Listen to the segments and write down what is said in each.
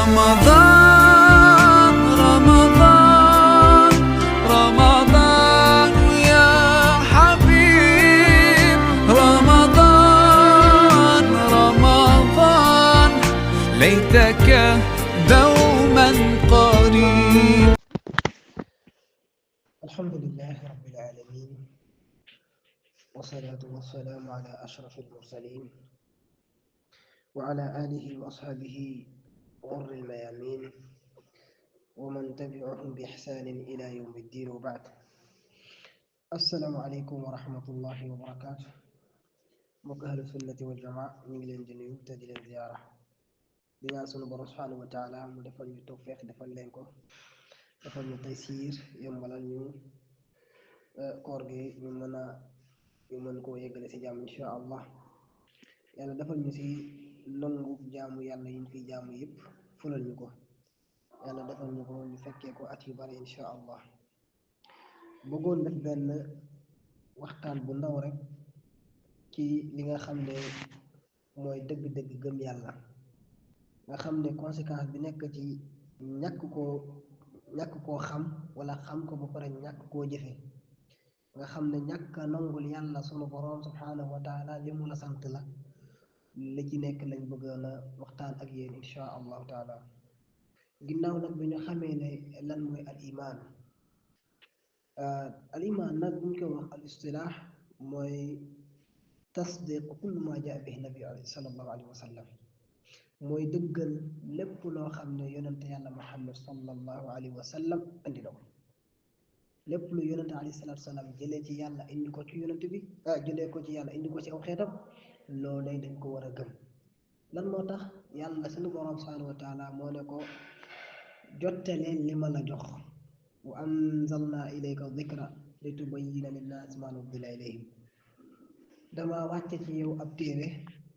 رمضان رمضان رمضان يا حبيب رمضان رمضان ليتك دوما قريب. الحمد لله رب العالمين، والصلاة والسلام على أشرف المرسلين وعلى آله وأصحابه غر الميامين ومن تبعهم بإحسان إلى يوم الدين، وبعد. السلام عليكم ورحمة الله وبركاته. mbokk ahlu sunnati wal jamaa ñu ngi leen di nuyu te di leen ziyaara di ñaan sunu borom subhanahu wa taala mu defal ñu tawfiq defal leen ko, defal ñu taysiir, yombalal ñu koor gi ñu mën koo yeggale si jàmm insha allah. yàlla defal ñu si nangu jaamu yàlla yi ñu fiy jaamu yëpp, fulal ñu ko. yàlla defal ñu ko ñu fekkee ko at yu bari insha allah. bëggoon def benn waxtaan bu ndaw rek ci li nga xam ne mooy dëgg-dëgg gëm yàlla, nga xam ne conséquence bi nekk ci ñàkk koo xam wala xam ko ba pare ñàkk koo jëfe. nga xam ne ñàkk a nangul yàlla sunu boroom subhanahu wa taala li mu la sant la, li ci nekk lañ bëgg na waxtaan ak yéen insha allahu taala. ginnaaw nag bi ñu xamee ne lan mooy al iman nag buñ ko wax al istilaax mooy tasdiq kullu ma jaa bihi nabi sallallahu alayhi wa sallam, mooy dëggal lépp loo xam ne yonente yàlla muhammad sallallahu alayhi wa sallam andi na ko. lépp lu yonente alayhi salatu salaam jëlee ci yàlla indi ko ci yonente bi jëlee ko ci yàlla indi ko ci aw xeetam, loolee dañ ko war a gëm. lan moo tax yàlla sunu borom subhanahu wa taala moo ne ko jottaleen li ma la jox, wa anzalna ilayka dhikra litubayyina linnaasi ma nuzzila ilayhim. dama wàcce ci yow ab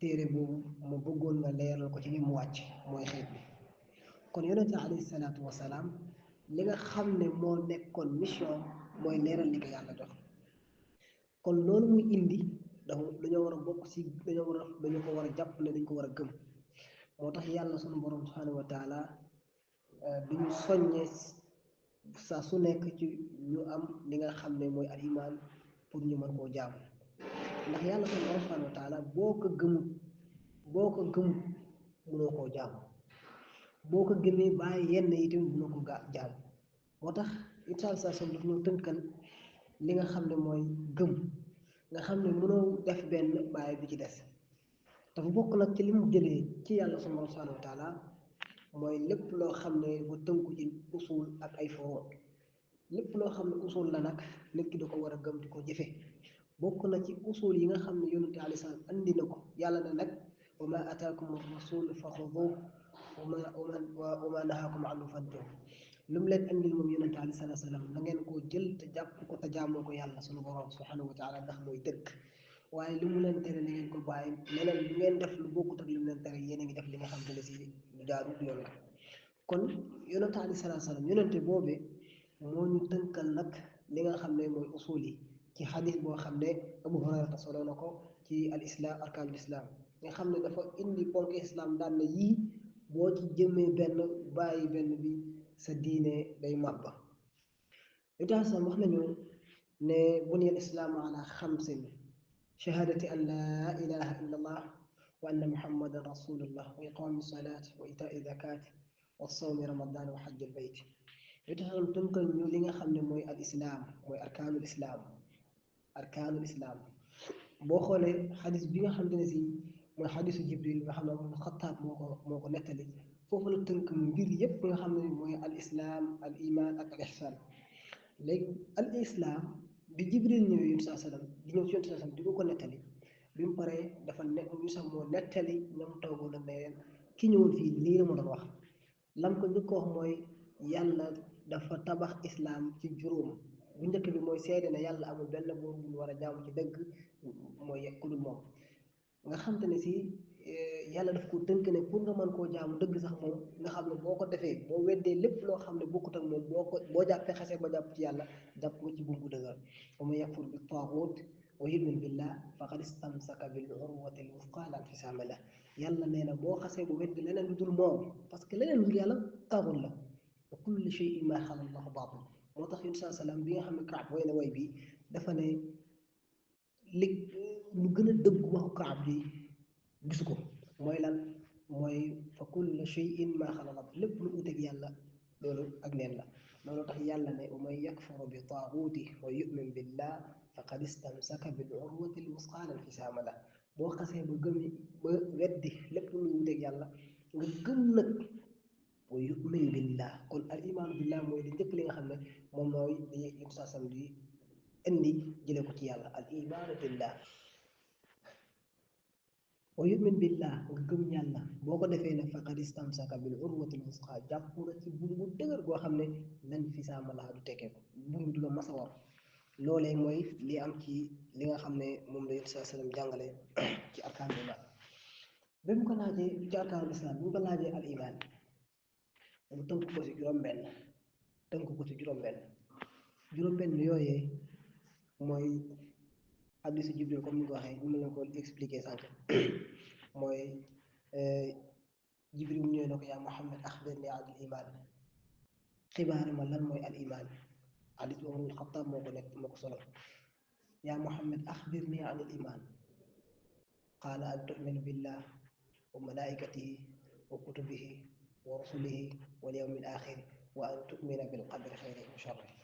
téere boobu mu bëggoon nga leeral ko ci li mu wàcc mooy xeet bi. kon yonente alayhi salaatu wasalaam li nga xam ne moo nekkoon mission mooy leeral li ko yàlla jox. kon loolu muy indi dañoo war a bokk si dañoo ko war a jàpp ne dañ ko war a gëm. moo tax yàlla sunu borom subhanahu wa taala duñu soññee saa su nekk ci ñu am li nga xam ne mooy al iman pour ñu mën koo jaamu. ndax yàlla sunu borom subhanahu wa taala boo ko gëmut mënoo koo jaamu, boo ko gëmee bàyyi yenn yi tamit mënoo ko jaamu. moo tax incha saa soog daf ñoo tënkal li nga xam ne mooy gëm, nga xam ne mënoo def benn bàyyi bi ci des. dafa bokk nag ci li mu jëlee ci yàlla sunu borom subhanahu wa taala mooy lépp loo xam ne bu tënku ci usul ak ay furu. lépp loo xam ne usul la nag nit ki da ko war a gëm di ko jëfe. bokk na ci usul yi nga xam ne yonente alayhi salaam andi na ko. yàlla na nag wa ma ataakum rasul fa xuduuhu wa ma nahaakum anhu fantahu. lu mu leen andil moom yonente alayhi salaam na ngeen koo jël te jàpp ko te jaamoo ko yàlla sunu borom subhanahu wa taala, ndax mooy dëgg. waaye lu mu leen tere na ngeen ko bàyyi. leneen lu ngeen def lu bokkut ak lu mu leen tere, yéen a ngi def li nga xam ne si lu jaarul yoon la. kon yonente alayhi salaam yonente boobee moo ñu tënkal nag li nga xam ne mooy usul yi ci xadis boo xam ne Abu Hurayrata solo na ko ci al islam arkaanul islam, nga xam ne dafa indi ponk islam daan na yii boo ci jëmee benn bàyyi benn bi sa diine day màbba. yonente salaam wax nañu ne buniya al islaamu ala xamsin: shahadati an laa ilaha illa allah wa anna muhammadan rasulullah wa iqaami salaat wa itaai zakat wa sawmi ramadan wa xajjal bayt. yonente salaam tënkal ñu li nga xam ne mooy al islam, mooy arkaanul islam. boo xoolee xadis bi nga xam ne si mooy xadisu jibril nga xam ne moom xataab moo ko nettali, foofu la tënk mbir yépp nga xam ne mooy al islam, al iman ak al ihsan. léegi al islam bi jibril ñëwee yonent saa sallam di ñëw si yonent saa sallam di ko nettali, bi mu paree dafa ñu sax moo nettali ñoom toogoon na ne ki ñëwoon fii lii la ma doon wax. lam ko njëkk wax mooy yàlla dafa tabax islam ci juróom. bu njëkk bi mooy seede ne yàlla amul benn buur bu ñu war a jaamu ci dëgg mooy ku dul moom. nga xam te ne si yàlla daf ko tënk ne pour nga mën koo jaamu dëgg sax moom, nga xam ne boo ko defee boo weddee lépp loo xam ne bokkut ak moom boo jàppee xasee ba jàpp ci yàlla jàpp nga ci bungu dëgër. wa man yakfur bi taaxuut wa yumin billah faqad istamsaka bil urwati al wusqa la infisaama la yàlla nee na boo xasee bu weddi leneen lu dul moom parce que leneen lu dul yàlla taxul la wa kullu shay'in ma xala allahu baatil moo tax yun saa salaam bi nga xam ne Kaab way na way bi dafa ne li lu gën a dëgg waxu Kaab bi gisu ko mooy lan mooy fa kullu shay'in ma xala allah lépp lu uteeg yàlla loolu ak neen la loolu tax yàlla ne wa man yakfuru bi taaguuti wa yumin billah faqad istamsaka bil urwati l wusqa la infisaama la boo xasee ba gëm ba weddi lépp lu wuteeg yàlla nga gëm nag wa yumin billah kon al imaanu billah mooy di njëkk li nga xam ne moom mooy di insasam di indi jële ko ci yàlla al imaanu billah wa yumin billah nga gëm yàlla boo ko defee ne faqad istamsaka bil urwati l wusqa jàpp na ci buum bu dëgër goo xam ne lan fisaama laa du tekkee ko buum du la mas a war loolee mooy li am ci li nga xam ne moom la yonent saa sallam jàngale ci arkaanul iman ba mu ko laajee ci arkaanul islam bi mu ko laajee al iman mu tënk ko ci juróom-benn yooyee mooy hadiisu Jibril comme ni ko waxee ñu la ko expliqué sànq mooy Jibril mu ñëwee ne ko yaa Muhammad axbirni an al iman xibaar ma lan mooy al iman hadis bi Umar Xattaab moo ko nekk moo ko solo yaa Muhammad axbirni an al iman qaala an tuminu billah wa malaikatihi wa kutubihi wa rusulihi wal yawmi al axir wa an tumina bil qadri xayrihi wa sharrihi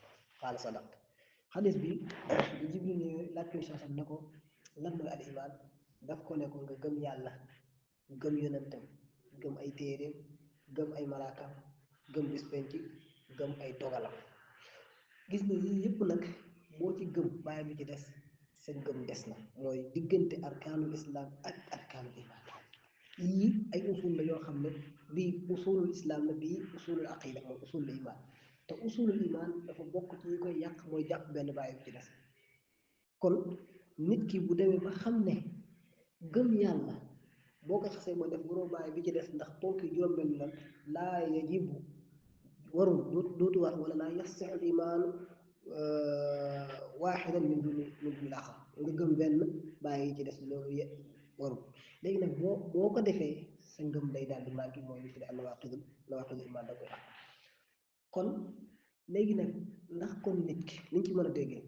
qaala sadaqta xadis bi Jibril ñëwee laaj ko saasam ne ko lan mooy al iman daf ko ne ko nga gëm yàlla gëm yonentam gëm ay téeréem gëm ay malaakaam gëm bis penc gëm ay dogalam gis nga yii yëpp nag boo ci gëm bàyyi bi ci des sa gëm des na mooy diggante arkaanul islam ak arkaanul iman yii ay usul la yoo xam ne bii usulul islam la bii usulul aqida mooy usulul iman te usulul iman dafa bokk ci yi koy yàq mooy jàpp benn bàyyi bi ci des kon nit ki bu demee ba xam ne gëm yàlla boo ko xasee ba def waroo bàyyi bi ci des ndax ponk juróom-benn lan laa yajibu warul dootu war wala laa yasixul imaanu waaxidan min duni laaxar nga gëm benn bàyyi ci des loolu warul léegi nag boo ko defee sa ngëm day daal di manqué mooy li ci am nawaaqidul imaan da koy am kon léegi nag ndax kon nit ki liñ ci mën a déggee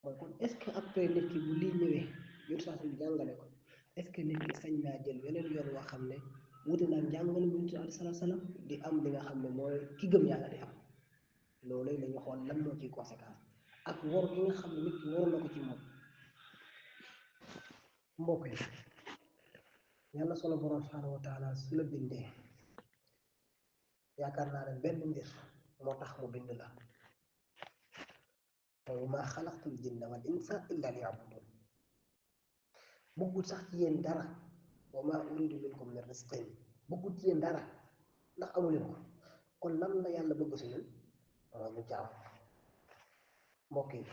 mooy kon est ce que après nit ki bu lii ñëwee yor saa si jàngale ko est ce que nit ki sañ naa jël weneen yoon woo xam ne wute naa jàngale bu ñu alayhi salaatu salaam di am li nga xam ne mooy ki gëm yàlla di am loolu la ñu xool lan moo ciy conséquence ak wor gi nga xam ne nit ki waroon na ko ci moom mbokk yi yàlla sunu borom subhaanahu wa taala su la bindee yaakaar naa ne benn mbir moo tax mu bind la mooy maa xalaqtul jinna wal insa illa liya'budun bëggul sax ci yéen dara wa maa uridu minkum min rizqin bëggul ci yéen dara ndax amuleen ko kon lan la yàlla bëgg si ñun ñu jaam mbokk yi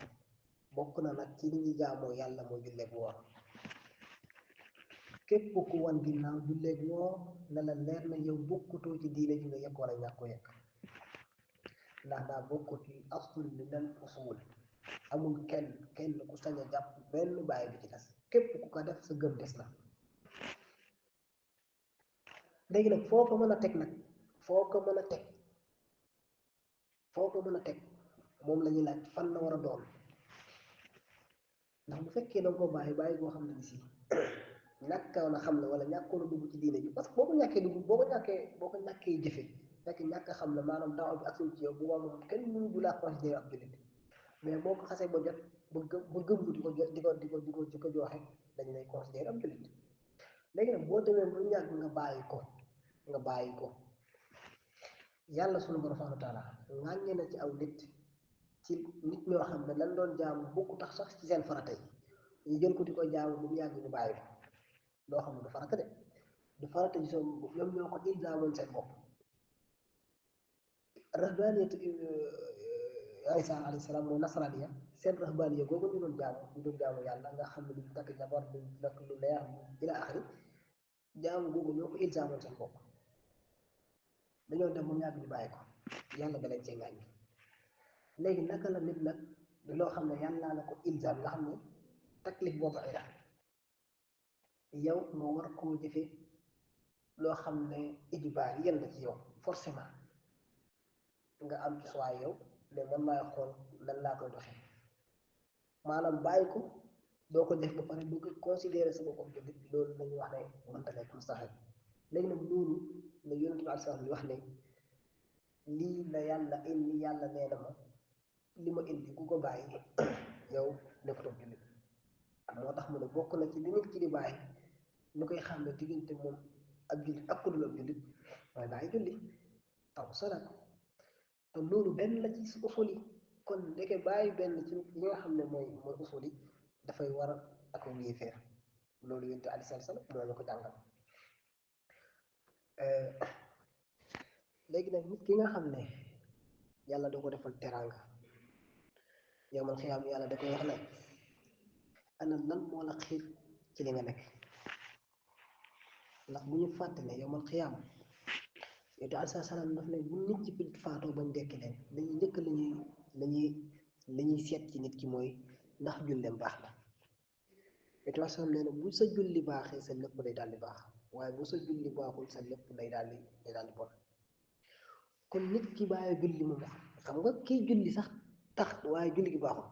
bokk na nag ci li ñuy jaamoo yàlla moo julleeg woor képp ku wan ginnaaw julleeg woor na la leer na yow bokkutoo ci diine ji nga yëg wala ñàkk ko yëg ndax daa bokkut ci asul min al usul amul kenn ku sañ a jàpp benn bàyyi bi ci des képp ku ko def sa gëm des na léegi nag foo ko mën a teg moom la ñuy laaj fan la war a doon ndax bu fekkee da nga ko bàyyi boo xam ne ni si ñàkkoon a xam ne wala ñàkkoon a dugg ci diine ji parce que boo ko ñàkkee jëfe fekk ñàkk a xam ne maanaam daaw bi ak ci yow bu waa moom kenn mënu bu laa considéré ab jullit mais boo ko xasee ba jot ba gëm di ko joxe dañu lay considéré ab jullit léegi nag boo demee ba ñàkk nga bàyyi ko yàlla sunu borom subhaanahu wa taala ŋàññe na ci aw nit ñoo xam ne lan doon jaamu bokku tax sax ci seen farata yi ñu jël ko di ko jaamu bu mu yàgg ñu bàyyi ko loo xam ne du farata de du farata ji soom ñoom ñoo ko ilzaamoon seen bopp rahbaniyatu Isa alayhi salaam mooy nasraniya seen rahbaniya googu ñu doon jaamu yàlla nga xam ne duñ takk jabar duñ takk lu leer ila axiri jaamu googu ñoo ko ilzaamoon seen bopp dañoo dem mu ñàkk ñu bàyyi ko yàlla da leen cee ngaañ léegi naka la nit nag loo xam ne yàlla la ko ilzaam nga xam ne taklif boobu ay la yow nga war koo jëfe loo xam ne ijbaar yenn ci yow forcément nga am ci soit yow ne man maay xool nan laa koy doxee maanaam bàyyi ko doo ko def ba pare bëgg considérer sa boppam jullit loolu lañuy wax ne mënta nekk mustaxil léegi nag loolu la yonent bi aleyhi salaam wax ne lii la yàlla indi yàlla nee na ma li ma indi ku ko bàyyi yow nekkatoo jullit moo tax mu ne bokk na ci li nit ki di bàyyi ñu koy xam ne diggante moom ak jullit ak ku dul ab jullit mooy bàyyi julli taw salaat te loolu benn la ci usul yi kon ndeke bàyyi benn ci li nga xam ne mooy usul yi dafay war ak yéefeer loolu yonent aleyhi salaam moo ñu ko jàngal léegi nag nit ki nga xam ne yàlla da ko defal teraanga yawmal xiyaam yàlla da koy wax ne ana lan moo la xiir ci li nga nekk ndax bu ñu fàtte ne yawmal xiyaam yonent aleyhi salaam daf ne bu nit ci fi faatoo bañ dekki leen dañuy njëkk lañuy seet ci nit ki mooy ndax julleem baax na yonent aleyhi salaam nee na bu sa julli baaxee sa lépp day daal di baax waaye bu sa julli baaxul sa lépp day daal di bon kon nit ki bàyyi julli moom xam nga kiy julli sax tax waaye julli gi baaxul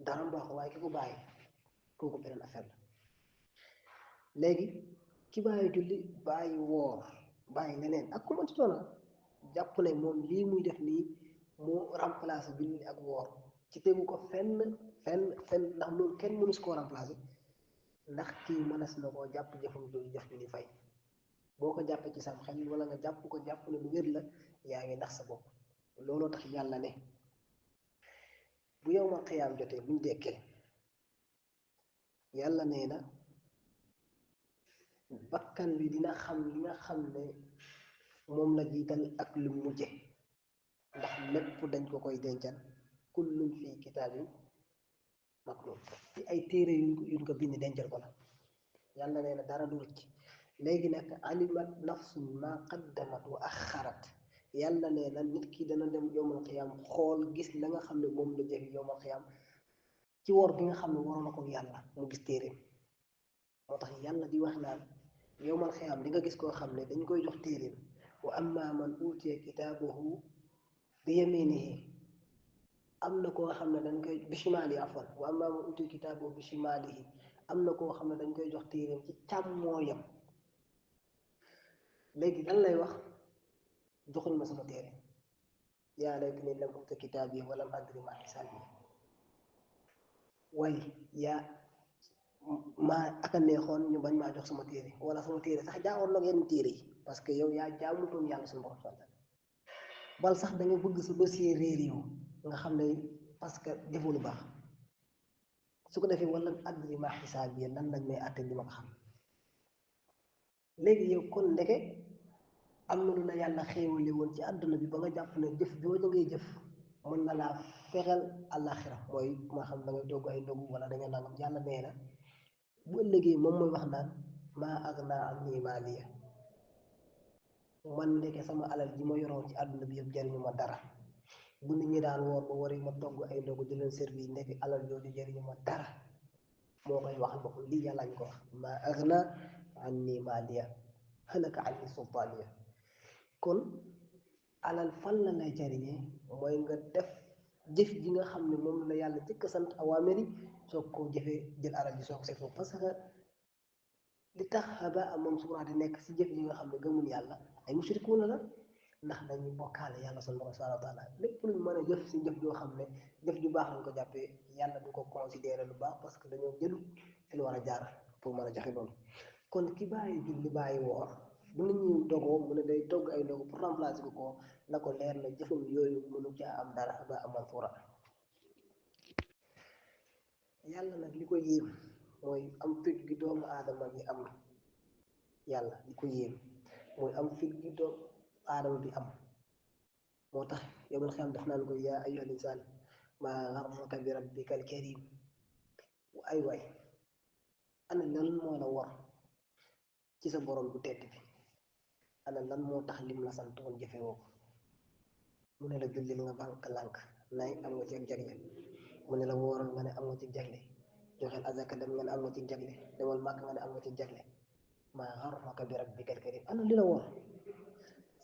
dara baaxul waaye ki ko bàyyi kooku beneen affaire la léegi ki bàyyi julli bàyyi woor bàyyi leneen ak ku mënti doon jàpp ne moom lii muy def nii moo remplacer julli ak woor ci tegu ko fenn ndax loolu kenn mënu si koo remplacer ndax kii mënees na koo jàpp jëfam jooju jëf bi ni fay boo ko jàppee ci sam xel wala nga jàpp ko jàpp ne lu wér la yaa ngi nax sa bopp looloo tax yàlla ne bu yawmal qiyaam jotee buñ dekkee yàlla nee na bakkan bi dina xam li nga xam ne moom la jiital ak lu mujje ndax lépp dañ ko koy dencal kullun fii kitaabin maktuub ci ay téere yuñ ko bind dencal ko la yàlla nee na dara du rëcc léegi nag alimat nafsun ma qaddamat wa axarat yàlla nee na nit ki dana dem yowmal xiyaam xool gis la nga xam ne moom la jëf yowmal xiyaam ci wor bi nga xam ne waroon na ko yàlla mu gis téeréem moo tax yàlla di wax naan yowmal xiyaam di nga gis koo xam ne dañ koy jox téeréem wa amma man utiya kitaabahu bi yaminihi am na koo xam ne dañ koy bi shimaali afwan wa amma man utiya kitaabahu bi shimaalihi am na koo xam ne dañ koy jox téeréem ci càmmooyam léegi lan lay wax joxuñ ma sama téere yaa laytanii lam uuta kitaabiya wa lam adri maa hisaabiya waaye yaa maa aka neexoon ñu bañ maa jox sama téere wala sama téere sax jaawoon nag yenn téere yi parce que yow yaa jaamutoon yàlla suñu borom sant bal sax da nga bëgg sa dossier réer yow nga xam ne parce que defoo lu baax su ko defee wala adri maa hisaabiya lan lañ may àtte li ma ko xam léegi yow kon ndeke am na lu la yàlla xéewale woon ci àdduna bi ba nga jàpp ne jëf jooju ngay jëf mën na laa fexeel àllaaxira mooy maa xam da ngay togg ay ndogu wala da nga nangam yàlla nee na bu ëllëgee moom mooy wax naan maa aghnaa annii maaliya man ndeke sama alal ji ma yoroon ci àdduna bi yëpp jëriñu ma dara bu nit ñi daan woor ba wari ma togg ay ndogu di leen servi ndeke alal jooju jëriñu ma dara moo koy waxal boppam lii yàlla ñu ko wax maa aghnaa annii maaliya halaka annii sultaaniya kon alal fan la lay jariñee mooy nga def jëf ji nga xam ne moom la yàlla jëkk sant awaamiri soo ko jëfee jël alal ji soo ko seetlu parce que li tax haba moom suura di nekk si jëf ji nga xam ne gëmul yàlla ay mushrikuuna la ndax dañuy bokkaale yàlla subhaanahu wa taala lépp luñ mën a jëf si jëf joo xam ne jëf ju baax lañ ko jàppee yàlla du ko considéré lu baax parce que dañoo jëlu fi lu war a jaar pour mën a joxe loolu kon ki bàyyi julli bàyyi woor bu nit ñi dogoo mu ne day togg ay ndogu pour remplacer ko na ko leer na jëfam yooyu mënu caa am dara ba amal fuura yàlla nag li ko yéem mooy am fit gi doomu aadama bi am yàlla li ko yéem mooy am fit gi doomu aadama bi am moo tax yow man xam daf naan ko yaa ayyuhal insaan maa gharraka bi rabbikal karim ay waay ana lan moo la war ci sa borom bu tedd bi ana lan moo tax lim la santoon jëfe woo ko mu ne la jullil nga bank lànk nay am nga ci ak jagle mu ne la wóoral nga ne am nga ci jagle joxeel azaka dem nga ne am nga ci jagle demal màkk nga ne am nga ci jagle maa garraka bi rabbikal karim ana li la wor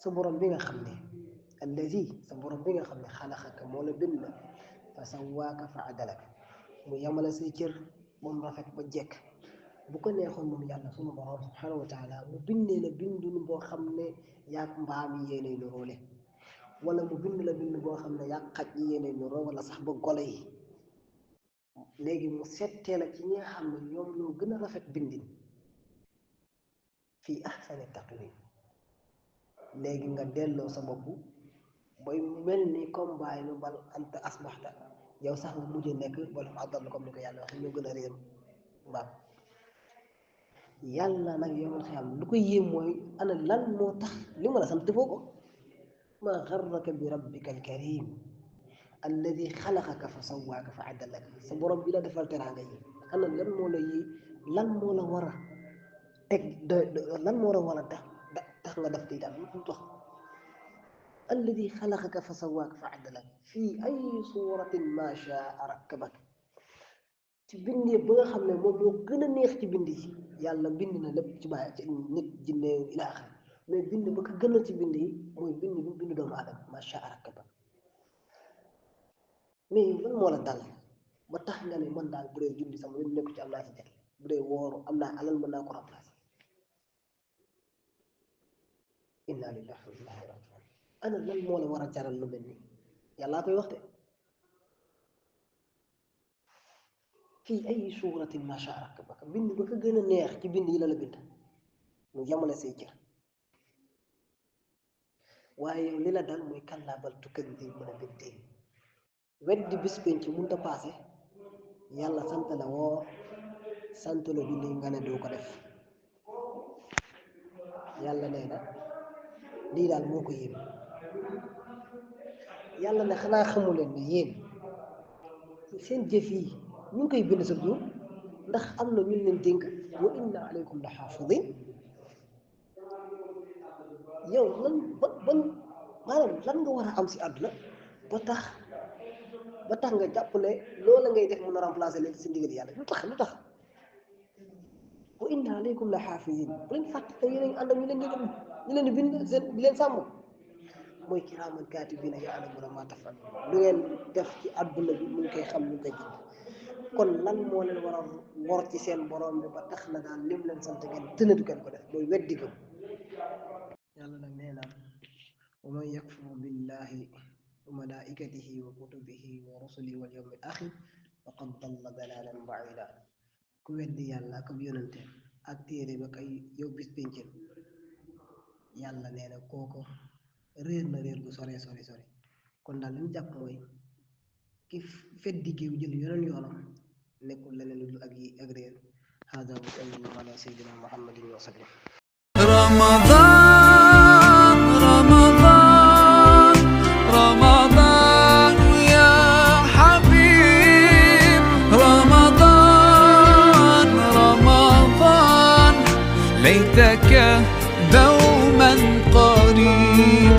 sa borom bi nga xam ne allazi sa borom bi nga xam ne xalaxaka moo la bind fa sawaaka fa adalaka mu yamala say cër ba mu rafet ba jekk bu ko neexoon moom yàlla sunu borom subhanahu wa taala mu bindee la bindun boo xam ne yaag mbaam yi yéenay nuróole wala mu bind la bind boo xam ne yaag xaj yi yéenay nuroo wala sax ba golo yi léegi mu settee la ci ñi nga xam ne ñoom ñoo gën a rafet bindin fii ahsani taqwim léegi nga delloo sa bopp bay mel ni comme bàyyi nu bal anta asbaxta yow sax nga mujj nekk wala fa adal comme ni ko yàlla waxee ñoo gën a réer mbaam yàlla nag yomal xam lu ko yéem mooy ana lan moo tax li ma la sant defoo ko maa garraka bi rabbika alkarim alladi xalaqaka fa sawaaka fa adalaka sa borom bi la defal teraanga yi ana lan moo la yi lan moo la war a teg lan moo la war a tax nga def di daal lu tax alladi xalaqaka fa sawaaka fa adalaka fii ay suratin ma shaa rakkabaka ci bindee ba nga xam ne moom moo gën a neex ci bind yi yàlla bind na lépp ci bàyyi ci nit jinne ila axir mais bind ba ko gënal ci bind yi mooy bind bi bind doomu aadama ma shaa rakkabaka mais lan moo la dal ba tax nga ne man daal bu dee julli sama yoon nekku ci am naa ci jël bu dee wooru am naa alal mën naa ko remplacer inna lillahi wa inna ilayhi rajiun ana lan moo la war a jaral lu mel nii yàllaa koy wax de fii ay suuratin ma shaa rakkabaka bind ba ko gën a neex ci bind yi la bind mu yamale say cër waaye yow li la dal mooy kallaa bal tukazzibuuna bid-diin weddi bis penc mënut a paase yàlla sant la woor sant la julli nga ne doo ko def yàlla nee na lii daal moo ko yéem yàlla ne xanaa xamu leen ne yéen seen jëf yi ñu ngi koy bind sa jour ndax am na ñu leen dénk wa inna aleykum la xaafidin yow lan ban maanaam lan nga war a am si àdduna ba tax nga jàpp ne loola ngay def mën a remplacer léegi si ndigal yàlla lu tax wa inna aleykum la xaafidin bu leen fàtte te yéen a ngi ànd ak ñu leen di bind seen di leen sàmm mooy kiraaman kaatibiina ya'lamuuna maa taf'aluun lu ngeen def ci àdduna bi mu ngi koy xam ñu ngi koy bind kon lan moo leen war a wor ci seen borom bi ba tax na daal lim leen sant ngeen tënatu ngeen ko def mooy weddi ko yàlla nag nee na wa man yakfur billahi wa malaikatihi wa kutubihi wa rusulihi wal yawmil axir faqad dalla dalalan baida ku weddi yàlla ak yonante ak téere ba kay yow bis péncel yàlla nee na kooko réer na réer gu sore kon daal li ñu jàpp mooy ki feddi géew jël yeneen yoonam nekkul leneen lu dul ak réer hada wa sallallahu ala sayyidina muhammadin wa sallam رمضان رمضان رمضان يا حبيب رمضان رمضان ليتك دوما قريب